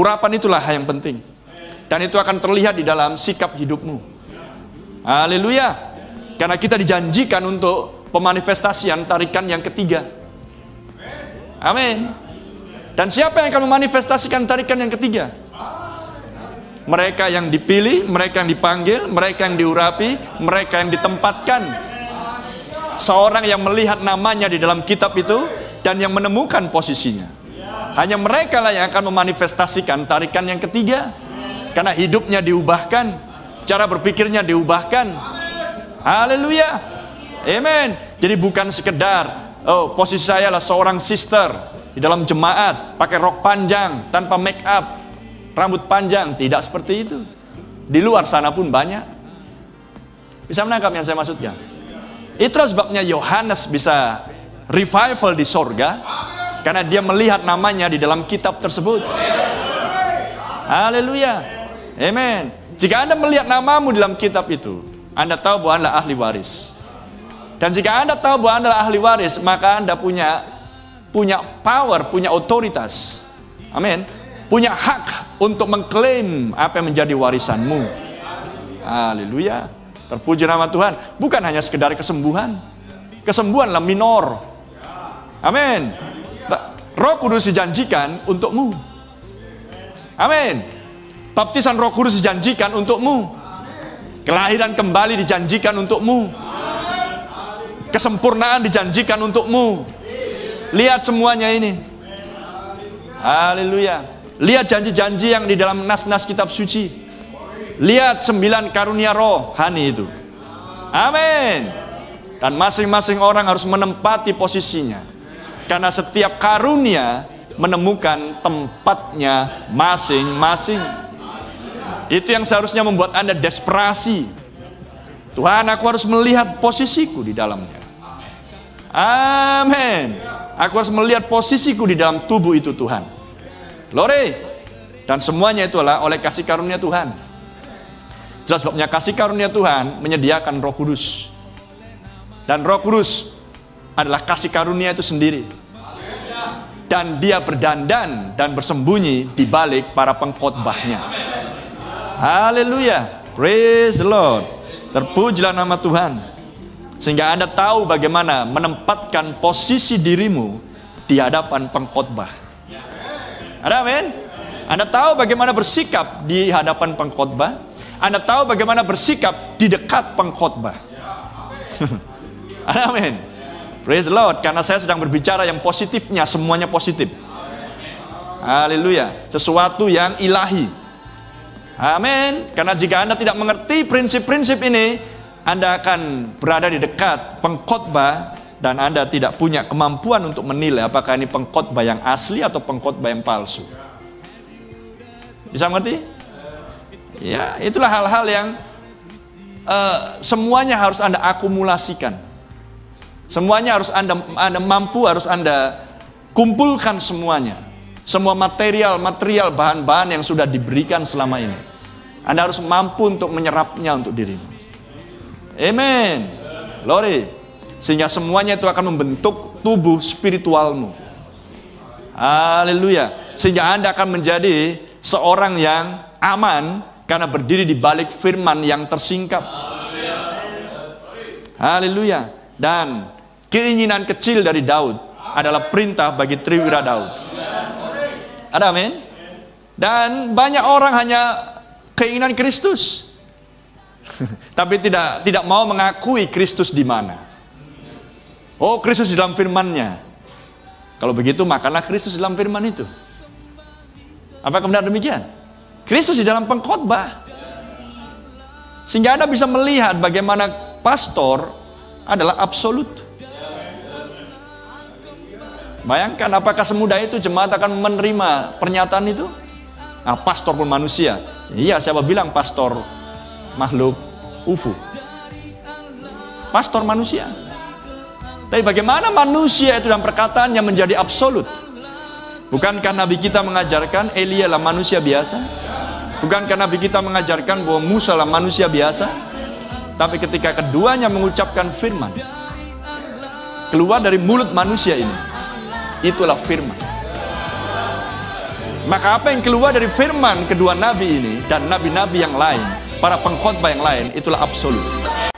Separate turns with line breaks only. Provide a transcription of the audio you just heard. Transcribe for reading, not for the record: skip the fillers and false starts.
Urapan itulah yang penting. Dan itu akan terlihat di dalam sikap hidupmu. Haleluya. Karena kita dijanjikan untuk pemanifestasian tarikan yang ketiga. Amin. Dan siapa yang akan memanifestasikan tarikan yang ketiga? Mereka yang dipilih, mereka yang dipanggil, mereka yang diurapi, mereka yang ditempatkan. Seorang yang melihat namanya di dalam kitab itu dan yang menemukan posisinya. Hanya mereka lah yang akan memanifestasikan tarikan yang ketiga. Karena hidupnya diubahkan, cara berpikirnya diubahkan. Haleluya. Amen. Jadi bukan sekedar, oh posisi saya adalah seorang sister di dalam jemaat, pakai rok panjang, tanpa make up, rambut panjang. Tidak seperti itu. Di luar sana pun banyak. Bisa menangkap yang saya maksudkan? Itulah sebabnya Yohanes bisa revival di sorga, karena dia melihat namanya di dalam kitab tersebut. Haleluya. Amen. Jika Anda melihat namamu di dalam kitab itu, Anda tahu bahwa Anda ahli waris. Dan jika Anda tahu bahwa Anda adalah ahli waris, maka Anda punya power, punya otoritas. Amin. Punya hak untuk mengklaim apa yang menjadi warisanmu. Haleluya. Terpuji nama Tuhan. Bukan hanya sekedar kesembuhan. Kesembuhanlah minor. Amin. Roh Kudus dijanjikan untukmu. Amin. Baptisan Roh Kudus dijanjikan untukmu. Kelahiran kembali dijanjikan untukmu. Kesempurnaan dijanjikan untukmu. Lihat semuanya ini. Haleluya. Lihat janji-janji yang di dalam nas-nas kitab suci. Lihat 9 karunia rohani itu. Amin. Dan masing-masing orang harus menempati posisinya. Karena setiap karunia menemukan tempatnya masing-masing. Itu yang seharusnya membuat Anda desperasi. Tuhan, aku harus melihat posisiku di dalamnya. Amin. Aku harus melihat posisiku di dalam tubuh itu, Tuhan. Glory. Dan semuanya itulah oleh kasih karunia Tuhan. Jelas sebabnya kasih karunia Tuhan menyediakan Roh Kudus. Dan Roh Kudus adalah kasih karunia itu sendiri. Dan dia berdandan dan bersembunyi di balik para pengkhotbahnya. Haleluya. Praise the Lord. Terpujilah nama Tuhan. Sehingga Anda tahu bagaimana menempatkan posisi dirimu di hadapan pengkhotbah. Ada amin? Anda tahu bagaimana bersikap di hadapan pengkhotbah. Anda tahu bagaimana bersikap di dekat pengkhotbah. Amin. Praise the Lord. Karena saya sedang berbicara yang positifnya, semuanya positif. Haleluya. Sesuatu yang ilahi. Amin. Karena jika Anda tidak mengerti prinsip-prinsip ini, Anda akan berada di dekat pengkhotbah dan Anda tidak punya kemampuan untuk menilai apakah ini pengkhotbah yang asli atau pengkhotbah yang palsu. Bisa mengerti? Ya, itulah hal-hal yang semuanya harus Anda akumulasikan. Semuanya harus Anda mampu, harus Anda kumpulkan semuanya. Semua material, bahan-bahan yang sudah diberikan selama ini. Anda harus mampu untuk menyerapnya untuk dirimu. Amen. Glory. Sehingga semuanya itu akan membentuk tubuh spiritualmu. Haleluya. Sehingga Anda akan menjadi seorang yang aman karena berdiri di balik firman yang tersingkap. Haleluya. Dan keinginan kecil dari Daud adalah perintah bagi Triwira Daud. Ada amin? Dan banyak orang hanya keinginan Kristus. Tapi tidak mau mengakui Kristus di mana. Oh, Kristus di dalam firman-Nya. Kalau begitu makanlah Kristus di dalam firman itu. Apakah benar demikian? Kristus di dalam pengkhotbah. Sehingga Anda bisa melihat bagaimana pastor adalah absolut. Bayangkan apakah semudah itu jemaat akan menerima pernyataan itu? Nah, pastor pun manusia. Iya, siapa bilang pastor makhluk UFO? Pastor manusia. Tapi bagaimana manusia itu dalam perkataannya menjadi absolut? Bukankah Nabi kita mengajarkan Elia adalah manusia biasa? Bukankah Nabi kita mengajarkan bahwa Musa adalah manusia biasa? Tapi ketika keduanya mengucapkan firman, keluar dari mulut manusia ini, itulah firman. Maka apa yang keluar dari firman kedua nabi ini dan nabi-nabi yang lain, para pengkhotbah yang lain, itulah absolut.